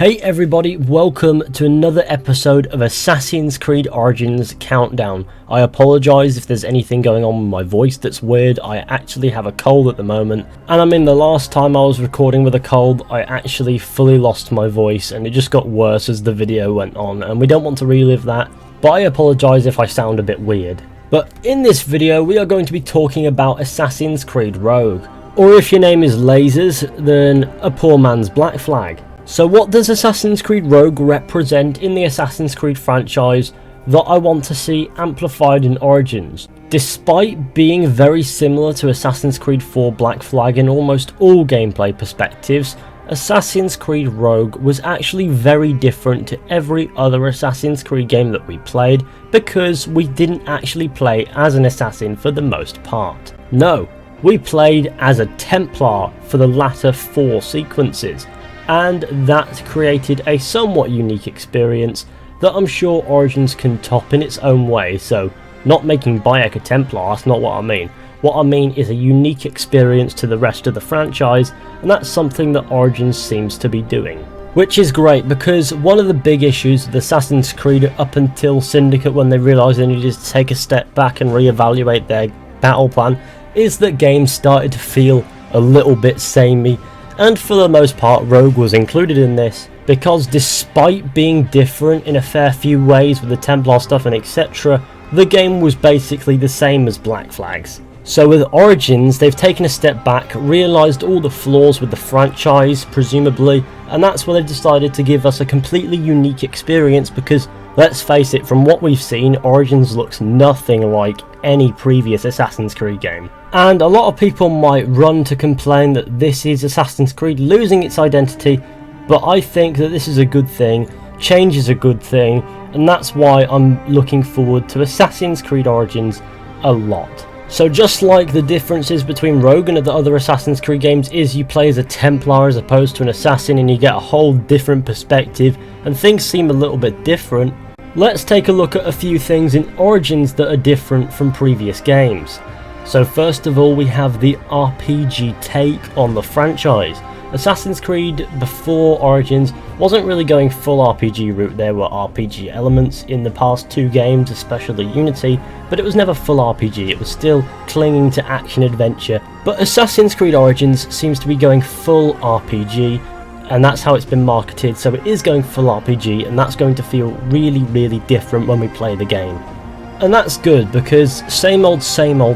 Hey everybody, welcome to another episode of Assassin's Creed Origins Countdown. I apologise if there's anything going on with my voice that's weird. I actually have a cold at the moment, and I mean the last time I was recording with a cold I actually fully lost my voice and it just got worse as the video went on, and we don't want to relive that, but I apologise if I sound a bit weird. But in this video we are going to be talking about Assassin's Creed Rogue, or if your name is Lasers, then a poor man's Black Flag. So what does Assassin's Creed Rogue represent in the Assassin's Creed franchise that I want to see amplified in Origins? Despite being very similar to Assassin's Creed 4 Black Flag in almost all gameplay perspectives, Assassin's Creed Rogue was actually very different to every other Assassin's Creed game that we played because we didn't actually play as an assassin for the most part. No, we played as a Templar for the latter 4 sequences, and that created a somewhat unique experience that I'm sure Origins can top in its own way. So not making Bayek a Templar, that's not what I mean. What I mean is a unique experience to the rest of the franchise, and that's something that Origins seems to be doing. Which is great, because one of the big issues with Assassin's Creed up until Syndicate, when they realised they needed to take a step back and reevaluate their battle plan, is that games started to feel a little bit samey. And for the most part Rogue was included in this, because despite being different in a fair few ways with the Templar stuff and etc, the game was basically the same as Black Flag's. So with Origins they've taken a step back, realised all the flaws with the franchise presumably, and that's why they've decided to give us a completely unique experience, because let's face it, from what we've seen, Origins looks nothing like any previous Assassin's Creed game. And a lot of people might run to complain that this is Assassin's Creed losing its identity, but I think that this is a good thing, change is a good thing, and that's why I'm looking forward to Assassin's Creed Origins a lot. So just like the differences between Rogue and the other Assassin's Creed games is you play as a Templar as opposed to an assassin and you get a whole different perspective and things seem a little bit different, let's take a look at a few things in Origins that are different from previous games. So first of all we have the RPG take on the franchise. Assassin's Creed before Origins wasn't really going full RPG route. There were RPG elements in the past 2 games, especially Unity, but it was never full RPG, it was still clinging to action adventure. But Assassin's Creed Origins seems to be going full RPG, and that's how it's been marketed, so it is going full RPG, and that's going to feel really different when we play the game. And that's good, because same old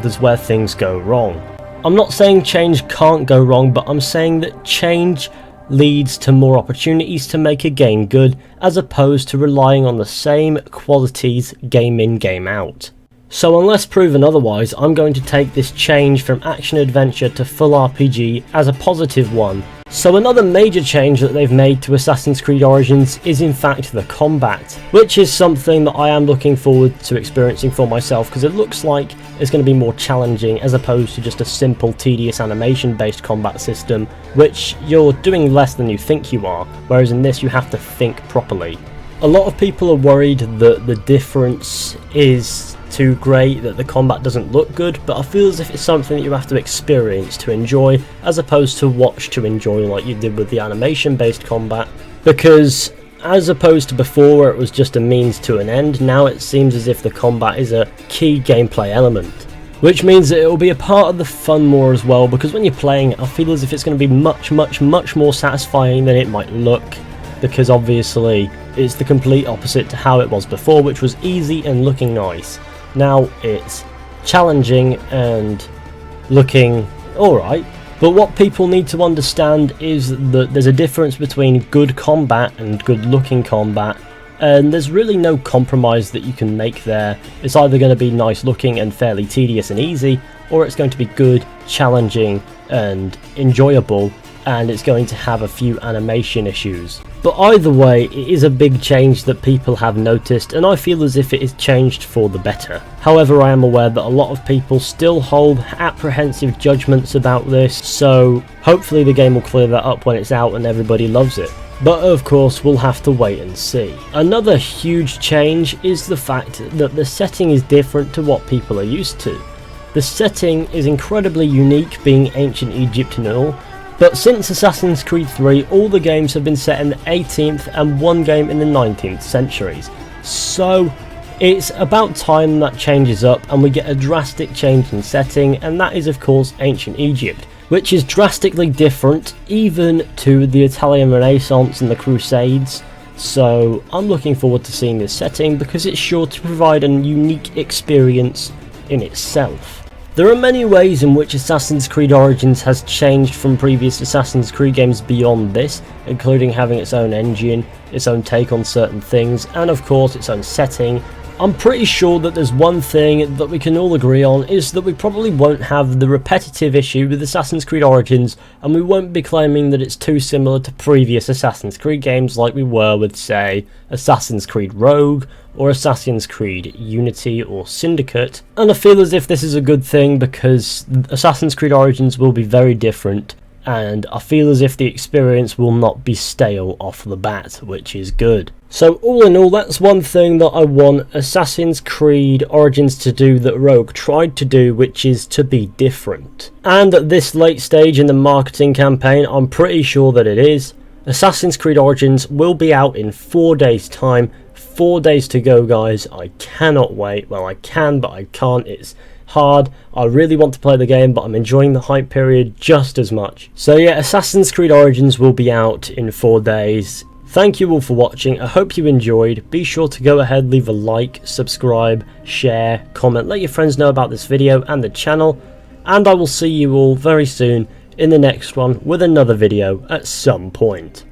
is where things go wrong. I'm not saying change can't go wrong, but I'm saying that change leads to more opportunities to make a game good, as opposed to relying on the same qualities game in, game out. So unless proven otherwise, I'm going to take this change from action adventure to full RPG as a positive one. So another major change that they've made to Assassin's Creed Origins is in fact the combat, which is something that I am looking forward to experiencing for myself, because it looks like it's going to be more challenging as opposed to just a simple tedious animation based combat system, which you're doing less than you think you are, whereas in this you have to think properly. A lot of people are worried that the difference is too great, that the combat doesn't look good, but I feel as if it's something that you have to experience to enjoy as opposed to watch to enjoy like you did with the animation based combat, because as opposed to before where it was just a means to an end, now it seems as if the combat is a key gameplay element, which means that it will be a part of the fun more as well, because when you're playing I feel as if it's going to be much more satisfying than it might look, because obviously it's the complete opposite to how it was before, which was easy and looking nice. Now it's challenging and looking alright, but what people need to understand is that there's a difference between good combat and good looking combat, and there's really no compromise that you can make there. It's either going to be nice looking and fairly tedious and easy, or it's going to be good, challenging and enjoyable, and it's going to have a few animation issues. But either way, it is a big change that people have noticed, and I feel as if it is changed for the better. However, I am aware that a lot of people still hold apprehensive judgments about this, so hopefully the game will clear that up when it's out and everybody loves it. But of course we'll have to wait and see. Another huge change is the fact that the setting is different to what people are used to. The setting is incredibly unique, being ancient Egypt and all, But since Assassin's Creed 3, all the games have been set in the 18th and one game in the 19th centuries. So it's about time that changes up and we get a drastic change in setting, and that is of course ancient Egypt, which is drastically different even to the Italian Renaissance and the Crusades. So I'm looking forward to seeing this setting because it's sure to provide a unique experience in itself. There are many ways in which Assassin's Creed Origins has changed from previous Assassin's Creed games beyond this, including having its own engine, its own take on certain things, and of course its own setting. I'm pretty sure that there's one thing that we can all agree on, is that we probably won't have the repetitive issue with Assassin's Creed Origins, and we won't be claiming that it's too similar to previous Assassin's Creed games like we were with, say, Assassin's Creed Rogue, or Assassin's Creed Unity or Syndicate. And I feel as if this is a good thing because Assassin's Creed Origins will be very different, and I feel as if the experience will not be stale off the bat, which is good. So all in all, that's one thing that I want Assassin's Creed Origins to do that Rogue tried to do, which is to be different. And at this late stage in the marketing campaign, I'm pretty sure that it is. Assassin's Creed Origins will be out in 4 days' time. 4 days to go, guys. I cannot wait. Well, I can, but I can't. It's hard. I really want to play the game, but I'm enjoying the hype period just as much. So yeah, Assassin's Creed Origins will be out in 4 days. Thank you all for watching. I hope you enjoyed. Be sure to go ahead, leave a like, subscribe, share, comment, let your friends know about this video and the channel, and I will see you all very soon in the next one with another video at some point.